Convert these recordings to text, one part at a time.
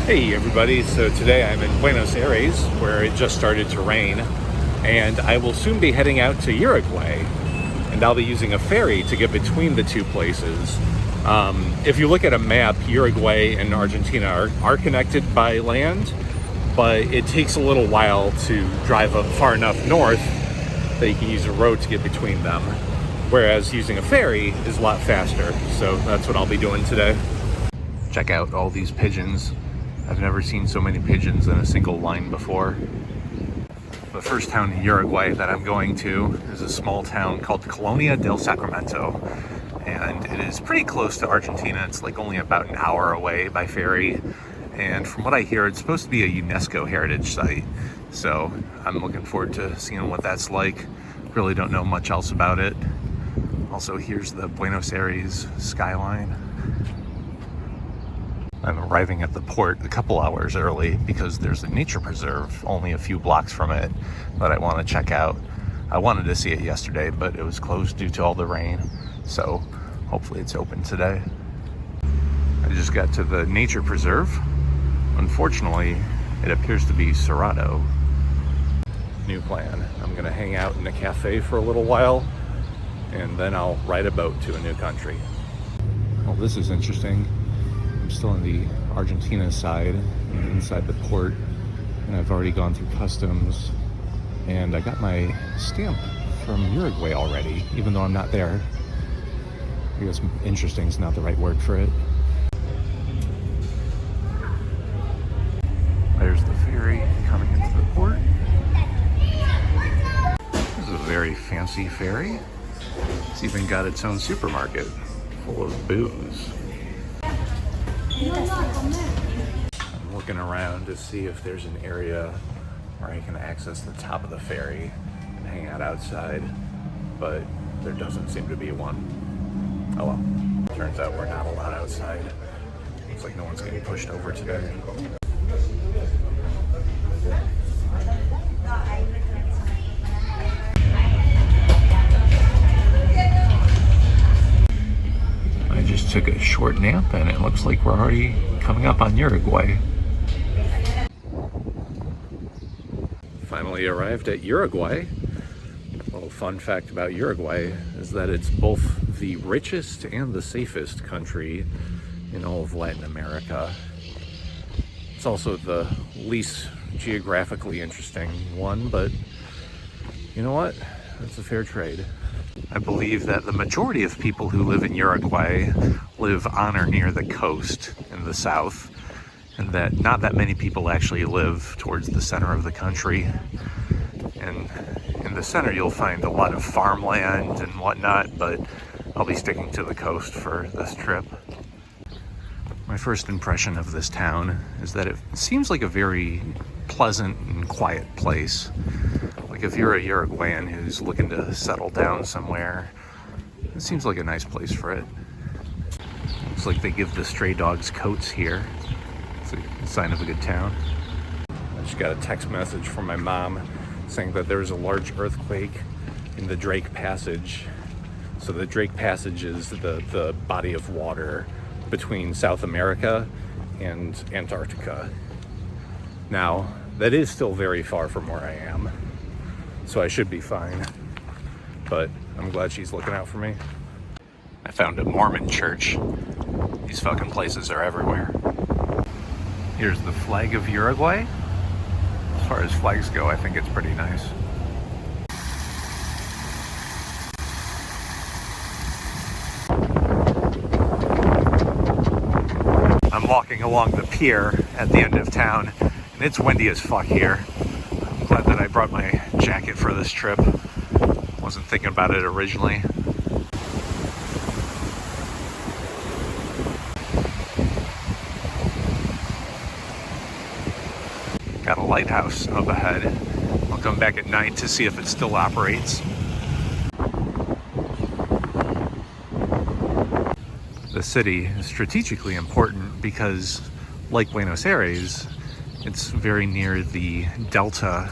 Hey everybody, so today I'm in Buenos Aires where it just started to rain, and I will soon be heading out to Uruguay, and I'll be using a ferry to get between the two places. If you look at a map, Uruguay and Argentina are connected by land, but it takes a little while to drive up far enough north that you can use a road to get between them, whereas using a ferry is a lot faster. So that's what I'll be doing today. Check out all these pigeons. I've never seen so many pigeons in a single line before. The first town in Uruguay that I'm going to is a small town called Colonia del Sacramento, and it is pretty close to Argentina. It's like only about an hour away by ferry, and from what I hear, it's supposed to be a UNESCO heritage site, so I'm looking forward to seeing what that's like. Really don't know much else about it. Also, here's the Buenos Aires skyline. I'm arriving at the port a couple hours early because there's a nature preserve only a few blocks from it that I want to check out. I wanted to see it yesterday, but it was closed due to all the rain, so hopefully it's open today. I just got to the nature preserve. Unfortunately, it appears to be Cerrado. New plan. I'm gonna hang out in a cafe for a little while, and then I'll ride a boat to a new country. Well, this is interesting. I'm still on the Argentina side, inside the port, and I've already gone through customs, and I got my stamp from Uruguay already, even though I'm not there. I guess interesting is not the right word for it. There's the ferry coming into the port. This is a very fancy ferry. It's even got its own supermarket full of booze. I'm looking around to see if there's an area where I can access the top of the ferry and hang out outside, but there doesn't seem to be one. Oh well, turns out we're not allowed outside. Looks like no one's getting pushed over today. I just took a short nap and it looks like we're already coming up on Uruguay. Finally arrived at Uruguay. A little fun fact about Uruguay is that it's both the richest and the safest country in all of Latin America. It's also the least geographically interesting one, but you know what? That's a fair trade. I believe that the majority of people who live in Uruguay live on or near the coast in the south, and that not that many people actually live towards the center of the country. And in the center you'll find a lot of farmland and whatnot, but I'll be sticking to the coast for this trip. My first impression of this town is that it seems like a very pleasant and quiet place. Like if you're a Uruguayan who's looking to settle down somewhere, it seems like a nice place for it. Looks like they give the stray dogs coats here. It's a sign of a good town. I just got a text message from my mom saying that there was a large earthquake in the Drake Passage. So the Drake Passage is the body of water between South America and Antarctica. Now, that is still very far from where I am, so I should be fine, but I'm glad she's looking out for me. I found a Mormon church. These fucking places are everywhere. Here's the flag of Uruguay. As far as flags go, I think it's pretty nice. I'm walking along the pier at the end of town, and it's windy as fuck here. I'm glad that I brought my jacket for this trip. Wasn't thinking about it originally. Got a lighthouse up ahead. I'll come back at night to see if it still operates. The city is strategically important because, like Buenos Aires, it's very near the delta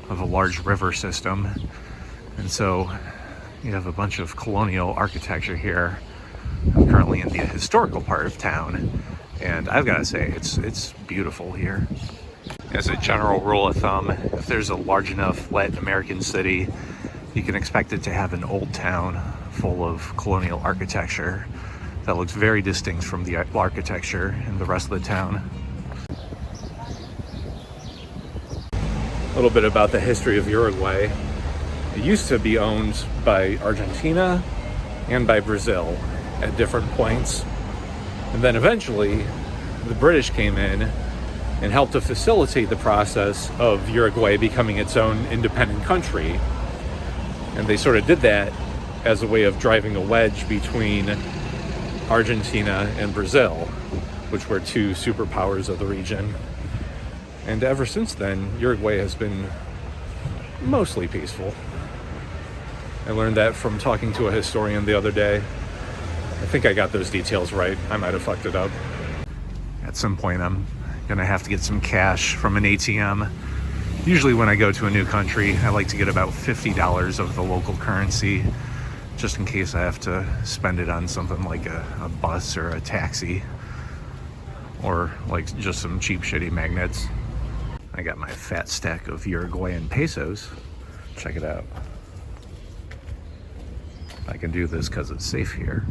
of a large river system. And so you have a bunch of colonial architecture here. I'm currently in the historical part of town, And I've got to say, it's beautiful here. As a general rule of thumb, if there's a large enough Latin American city, you can expect it to have an old town full of colonial architecture that looks very distinct from the architecture in the rest of the town. A little bit about the history of Uruguay. It used to be owned by Argentina and by Brazil at different points. And then eventually the British came in and helped to facilitate the process of Uruguay becoming its own independent country. And they sort of did that as a way of driving a wedge between Argentina and Brazil, which were two superpowers of the region. And ever since then, Uruguay has been mostly peaceful. I learned that from talking to a historian the other day. I think I got those details right. I might have fucked it up. At some point, I'm gonna have to get some cash from an ATM. Usually when I go to a new country, I like to get about $50 of the local currency, just in case I have to spend it on something like a bus or a taxi, or like just some cheap shitty magnets. I got my fat stack of Uruguayan pesos. Check it out. I can do this because it's safe here.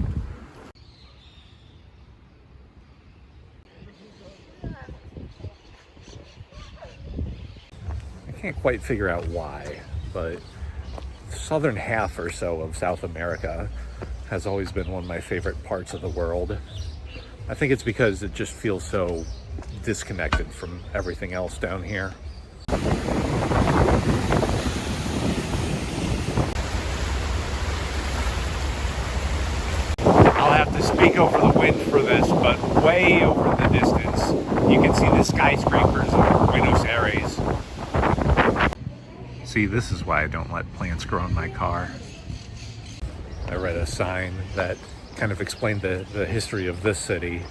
I can't quite figure out why, but the southern half or so of South America has always been one of my favorite parts of the world. I think it's because it just feels so disconnected from everything else down here. I'll have to speak over the wind for this, but way over in the distance, you can see the skyscrapers of Buenos Aires. See, this is why I don't let plants grow in my car. I read a sign that kind of explained the history of this city,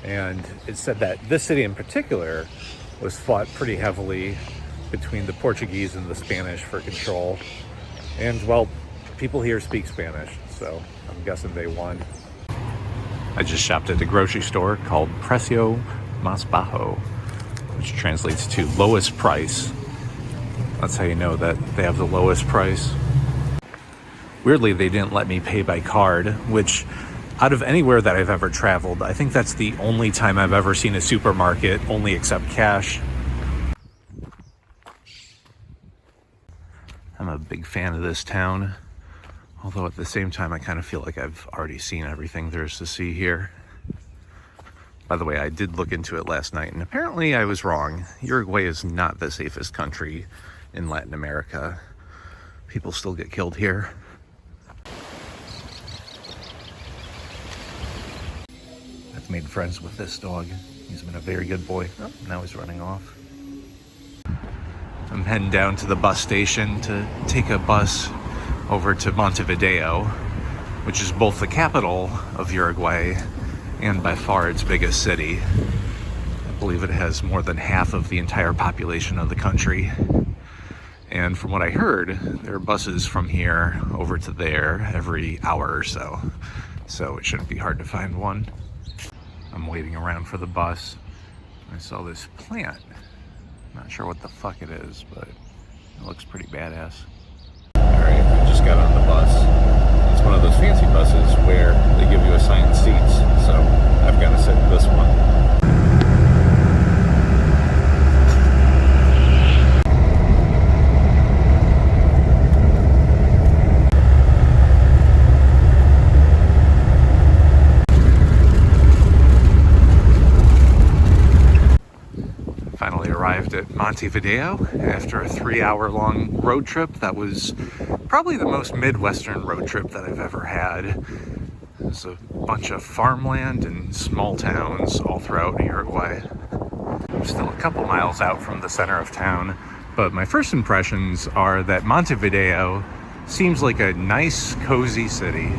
and it said that this city in particular was fought pretty heavily between the Portuguese and the Spanish for control. And, well, people here speak Spanish, so I'm guessing they won. I just shopped at a grocery store called Precio Más Bajo, which translates to lowest price. That's how you know that they have the lowest price. Weirdly, they didn't let me pay by card, which out of anywhere that I've ever traveled, I think that's the only time I've ever seen a supermarket only accept cash. I'm a big fan of this town, although at the same time I kind of feel like I've already seen everything there is to see here. By the way, I did look into it last night, and apparently I was wrong. Uruguay is not the safest country in Latin America. People still get killed here. I've made friends with this dog. He's been a very good boy. Oh, now he's running off. I'm heading down to the bus station to take a bus over to Montevideo, which is both the capital of Uruguay and by far its biggest city. I believe it has more than half of the entire population of the country. And from what I heard, there are buses from here over to there every hour or so. So it shouldn't be hard to find one. I'm waiting around for the bus. I saw this plant. Not sure what the fuck it is, but it looks pretty badass. Alright, I just got on the bus. It's one of those fancy buses where they give you assigned seats, so I've got to sit in this one. Arrived at Montevideo after a 3-hour-long road trip. That was probably the most Midwestern road trip that I've ever had. There's a bunch of farmland and small towns all throughout Uruguay. I'm still a couple miles out from the center of town, but my first impressions are that Montevideo seems like a nice, cozy city.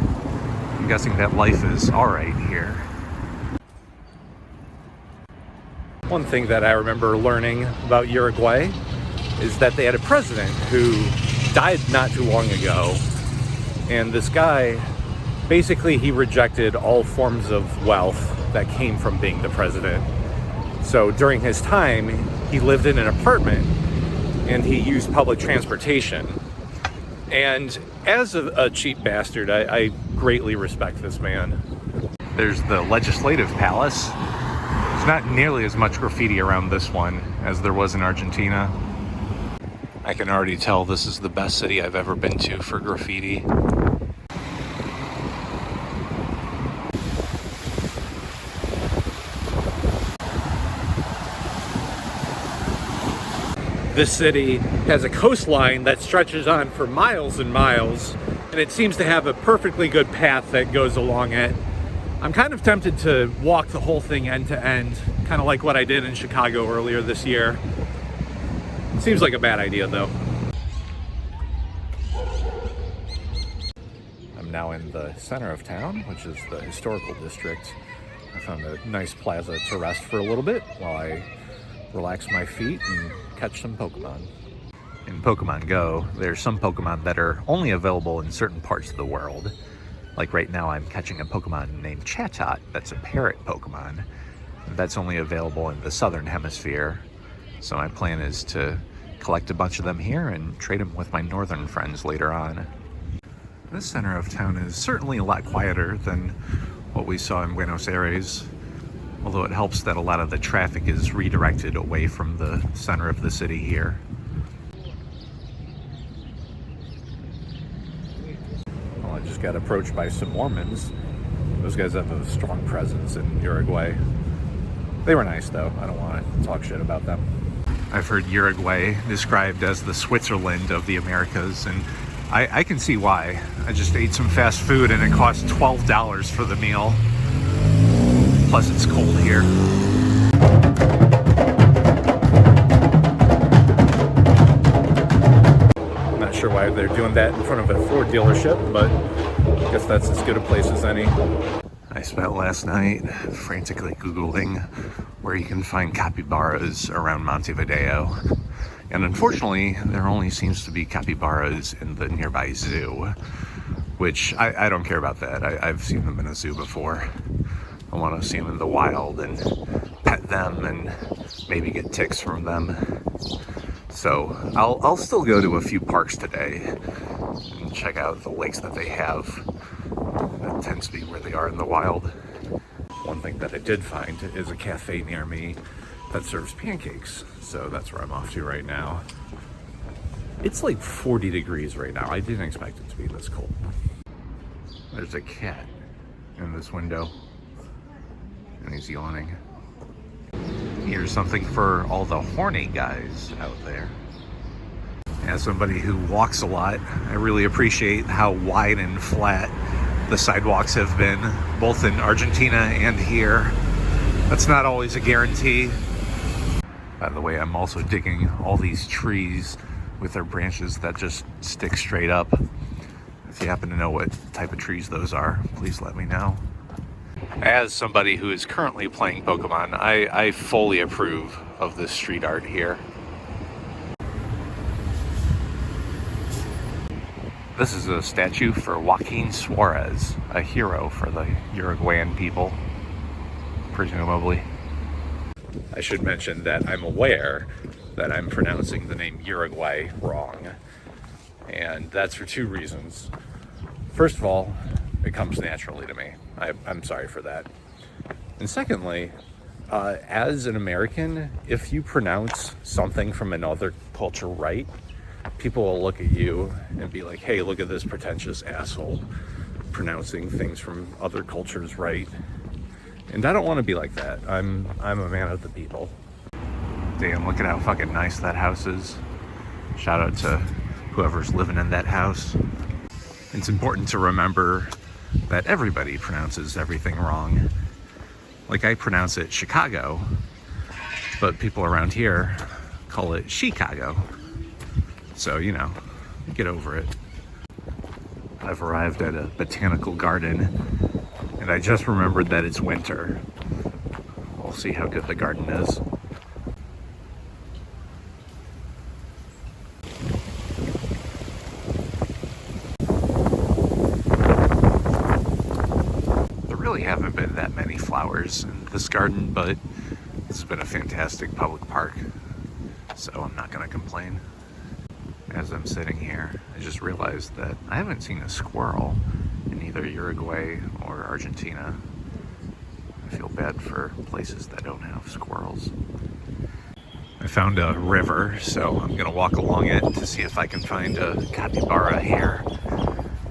I'm guessing that life is alright here. One thing that I remember learning about Uruguay is that they had a president who died not too long ago. And this guy, basically he rejected all forms of wealth that came from being the president. So during his time, he lived in an apartment and he used public transportation. And as a cheap bastard, I greatly respect this man. There's the Legislative Palace. There's not nearly as much graffiti around this one as there was in Argentina. I can already tell this is the best city I've ever been to for graffiti. This city has a coastline that stretches on for miles and miles, and it seems to have a perfectly good path that goes along it. I'm kind of tempted to walk the whole thing end to end, kind of like what I did in Chicago earlier this year. Seems like a bad idea though. I'm now in the center of town, which is the historical district. I found a nice plaza to rest for a little bit while I relax my feet and catch some Pokemon. In Pokemon Go, there's some Pokemon that are only available in certain parts of the world. Like right now, I'm catching a Pokemon named Chatot that's a parrot Pokemon. That's only available in the southern hemisphere. So my plan is to collect a bunch of them here and trade them with my northern friends later on. This center of town is certainly a lot quieter than what we saw in Buenos Aires. Although it helps that a lot of the traffic is redirected away from the center of the city here. Well, I just got approached by some Mormons. Those guys have a strong presence in Uruguay. They were nice though. I don't want to talk shit about them. I've heard Uruguay described as the Switzerland of the Americas, and I can see why. I just ate some fast food and it cost $12 for the meal. Plus it's cold here. I'm not sure why they're doing that in front of a Ford dealership, but I guess that's as good a place as any. I spent last night frantically Googling where you can find capybaras around Montevideo. And unfortunately, there only seems to be capybaras in the nearby zoo, which I don't care about that. I've seen them in a zoo before. I want to see them in the wild and pet them and maybe get ticks from them. So I'll still go to a few parks today and check out the lakes that they have. That tends to be where they are in the wild. One thing that I did find is a cafe near me that serves pancakes. So that's where I'm off to right now. It's like 40 degrees right now. I didn't expect it to be this cold. There's a cat in this window. And he's yawning. Here's something for all the horny guys out there. As somebody who walks a lot, I really appreciate how wide and flat the sidewalks have been, both in Argentina and here. That's not always a guarantee. By the way, I'm also digging all these trees with their branches that just stick straight up. If you happen to know what type of trees those are, please let me know. As somebody who is currently playing Pokemon, I fully approve of this street art here. This is a statue for Joaquin Suarez, a hero for the Uruguayan people, presumably. I should mention that I'm aware that I'm pronouncing the name Uruguay wrong, and that's for two reasons. First of all, it comes naturally to me. I'm sorry for that. And secondly, as an American, if you pronounce something from another culture right, people will look at you and be like, hey, look at this pretentious asshole pronouncing things from other cultures right. And I don't want to be like that. I'm a man of the people. Damn, look at how fucking nice that house is. Shout out to whoever's living in that house. It's important to remember that everybody pronounces everything wrong. Like I pronounce it Chicago, but people around here call it Chicago. So, you know, get over it. I've arrived at a botanical garden, and I just remembered that it's winter. We'll see how good the garden is. There really haven't been that many flowers in this garden, but this has been a fantastic public park, so I'm not going to complain. As I'm sitting here, I just realized that I haven't seen a squirrel in either Uruguay or Argentina. I feel bad for places that don't have squirrels. I found a river, so I'm going to walk along it to see if I can find a capybara here.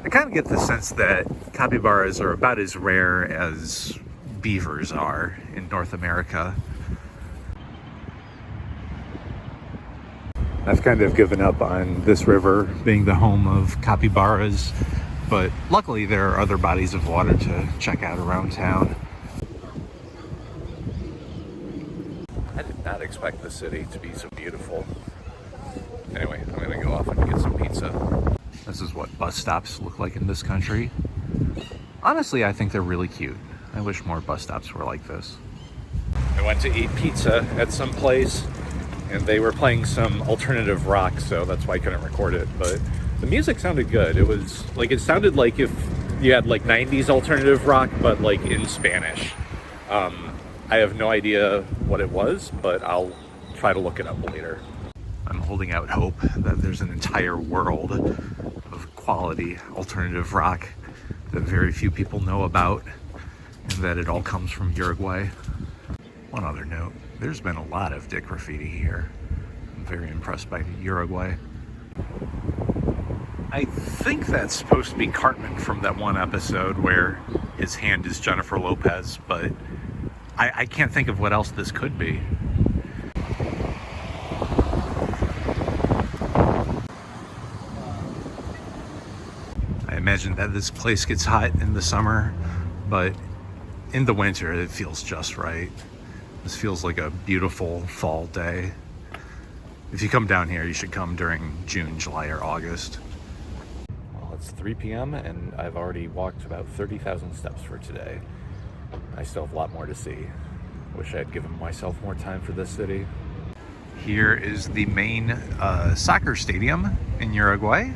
I kind of get the sense that capybaras are about as rare as beavers are in North America. I've kind of given up on this river being the home of capybaras, but luckily there are other bodies of water to check out around town. I did not expect the city to be so beautiful. Anyway, I'm gonna go off and get some pizza. This is what bus stops look like in this country. Honestly, I think they're really cute. I wish more bus stops were like this. I went to eat pizza at some place, and they were playing some alternative rock, so that's why I couldn't record it, but the music sounded good. It sounded like if you had like 90s alternative rock, but like in Spanish. I have no idea what it was, but I'll try to look it up later. I'm holding out hope that there's an entire world of quality alternative rock that very few people know about, and that it all comes from Uruguay. One other note, there's been a lot of dick graffiti here. I'm very impressed by Uruguay. I think that's supposed to be Cartman from that one episode where his hand is Jennifer Lopez, but I can't think of what else this could be. I imagine that this place gets hot in the summer, but in the winter it feels just right. This feels like a beautiful fall day. If you come down here, you should come during June, July, or August. Well, it's 3 p.m. and I've already walked about 30,000 steps for today. I still have a lot more to see. Wish I had given myself more time for this city. Here is the main soccer stadium in Uruguay.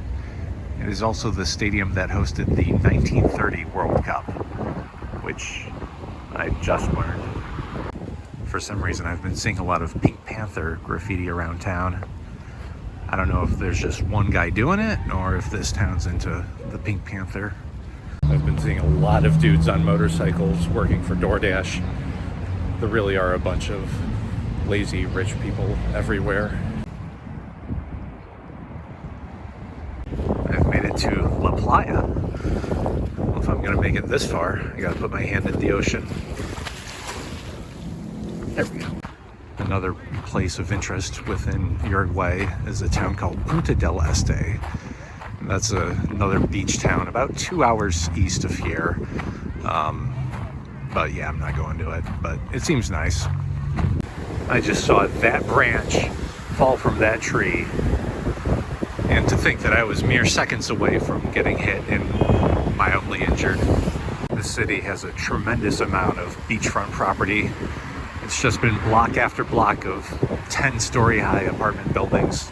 It is also the stadium that hosted the 1930 World Cup, which I just learned. For some reason, I've been seeing a lot of Pink Panther graffiti around town. I don't know if there's just one guy doing it or if this town's into the Pink Panther. I've been seeing a lot of dudes on motorcycles working for DoorDash. There really are a bunch of lazy rich people everywhere. I've made it to La Playa. Well, if I'm gonna make it this far, I gotta put my hand in the ocean. There we go. Another place of interest within Uruguay is a town called Punta del Este. That's another beach town about 2 hours east of here. But yeah, I'm not going to it, but it seems nice. I just saw that branch fall from that tree. And to think that I was mere seconds away from getting hit and mildly injured. The city has a tremendous amount of beachfront property. It's just been block after block of 10-story high apartment buildings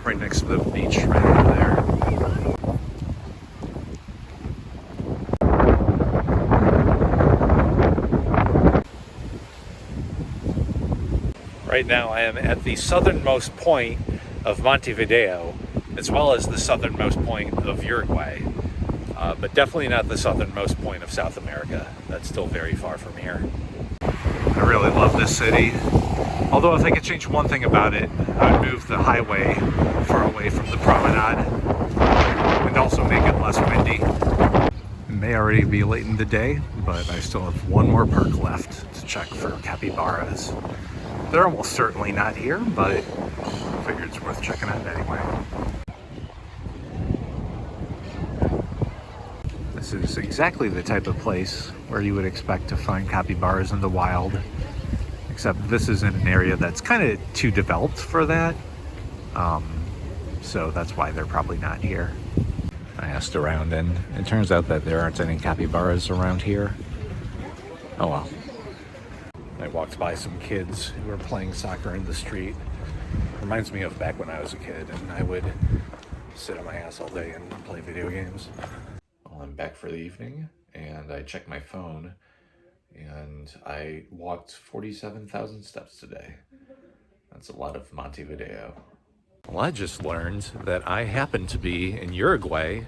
right next to the beach right over there. Right now I am at the southernmost point of Montevideo, as well as the southernmost point of Uruguay, but definitely not the southernmost point of South America. That's still very far from here. I really love this city. Although if I could change one thing about it, I would move the highway far away from the promenade and also make it less windy. It may already be late in the day, but I still have one more park left to check for capybaras. They're almost certainly not here, but I figured it's worth checking out anyway. This is exactly the type of place where you would expect to find capybaras in the wild, except this is in an area that's kind of too developed for that, so that's why they're probably not here. I asked around and it turns out that there aren't any capybaras around here. Oh well. I walked by some kids who were playing soccer in the street. Reminds me of back when I was a kid and I would sit on my ass all day and play video games. Well, I'm back for the evening and I checked my phone and I walked 47,000 steps today. That's a lot of Montevideo. Well, I just learned that I happen to be in Uruguay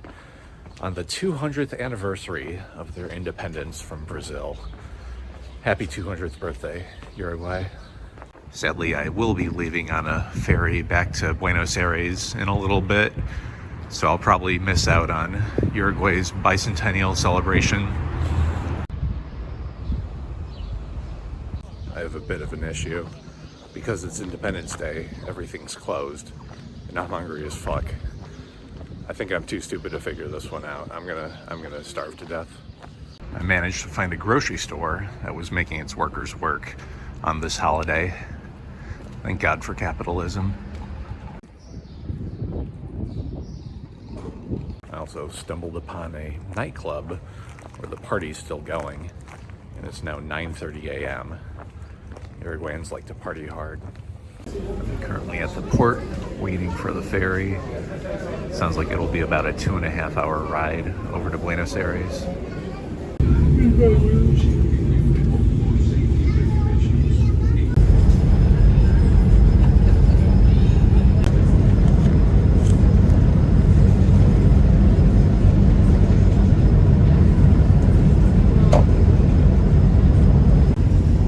on the 200th anniversary of their independence from Brazil. Happy 200th birthday, Uruguay. Sadly, I will be leaving on a ferry back to Buenos Aires in a little bit, so I'll probably miss out on Uruguay's bicentennial celebration. I have a bit of an issue. Because it's Independence Day, everything's closed, and I'm hungry as fuck. I think I'm too stupid to figure this one out. I'm gonna starve to death. I managed to find a grocery store that was making its workers work on this holiday. Thank God for capitalism. I also stumbled upon a nightclub where the party's still going, and it's now 9:30 a.m. Uruguayans like to party hard. I'm currently at the port waiting for the ferry. Sounds like it'll be about a 2.5 hour ride over to Buenos Aires.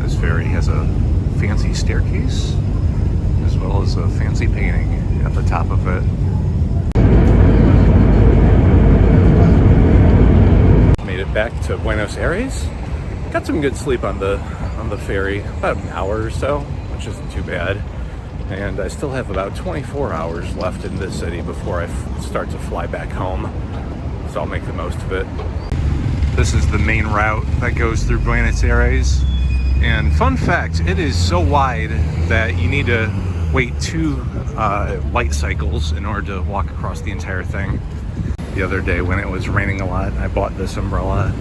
This ferry has a fancy staircase as well as a fancy painting at the top of it. Made it back to Buenos Aires. Got some good sleep on the ferry, about an hour or so, which isn't too bad. And I still have about 24 hours left in this city before I start to fly back home. So I'll make the most of it. This is the main route that goes through Buenos Aires. And fun fact, it is so wide that you need to wait 2 light cycles in order to walk across the entire thing. The other day when it was raining a lot, I bought this umbrella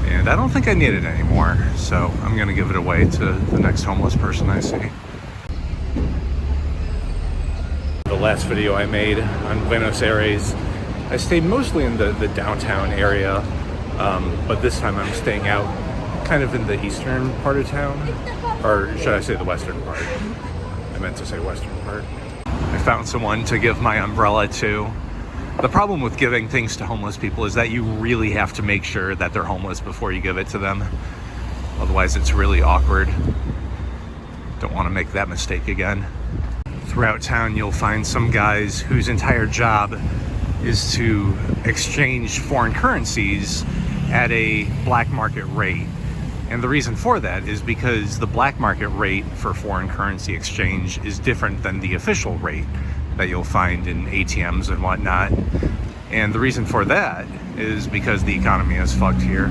and I don't think I need it anymore. So I'm gonna give it away to the next homeless person I see. The last video I made on Buenos Aires, I stayed mostly in the downtown area, but this time I'm staying out kind of in the eastern part of town, or should I say the western part? I meant to say western part. I found someone to give my umbrella to. The problem with giving things to homeless people is that you really have to make sure that they're homeless before you give it to them. Otherwise it's really awkward. Don't want to make that mistake again. Throughout town you'll find some guys whose entire job is to exchange foreign currencies at a black market rate. And the reason for that is because the black market rate for foreign currency exchange is different than the official rate that you'll find in ATMs and whatnot. And the reason for that is because the economy is fucked here.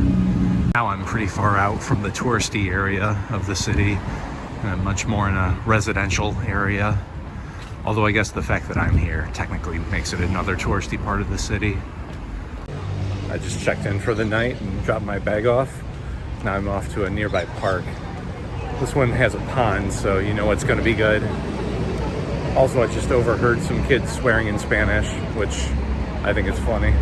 Now I'm pretty far out from the touristy area of the city, and I'm much more in a residential area. Although I guess the fact that I'm here technically makes it another touristy part of the city. I just checked in for the night and dropped my bag off. Now I'm off to a nearby park. This one has a pond, so you know it's going to be good. Also, I just overheard some kids swearing in Spanish, which I think is funny.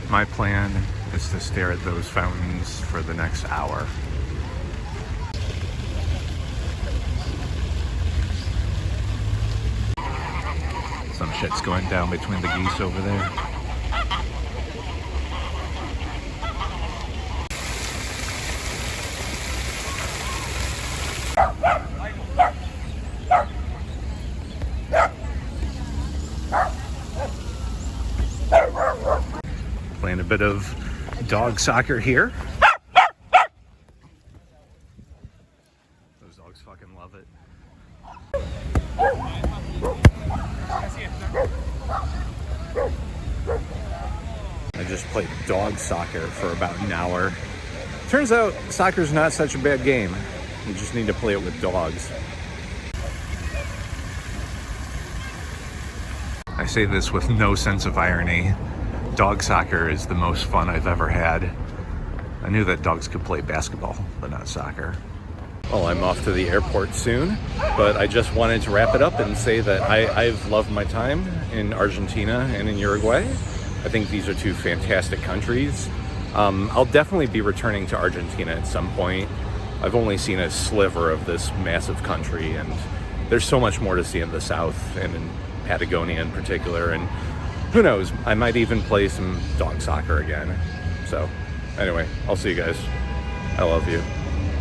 My plan is to stare at those fountains for the next hour. Some shit's going down between the geese over there. Playing a bit of dog soccer here. Those dogs fucking love it. I just played dog soccer for about an hour. Turns out soccer's not such a bad game. You just need to play it with dogs. I say this with no sense of irony. Dog soccer is the most fun I've ever had. I knew that dogs could play basketball, but not soccer. Well, I'm off to the airport soon, but I just wanted to wrap it up and say that I've loved my time in Argentina and in Uruguay. I think these are two fantastic countries. I'll definitely be returning to Argentina at some point. I've only seen a sliver of this massive country, and there's so much more to see in the south and in Patagonia in particular. And who knows, I might even play some dog soccer again. So anyway, I'll see you guys. I love you.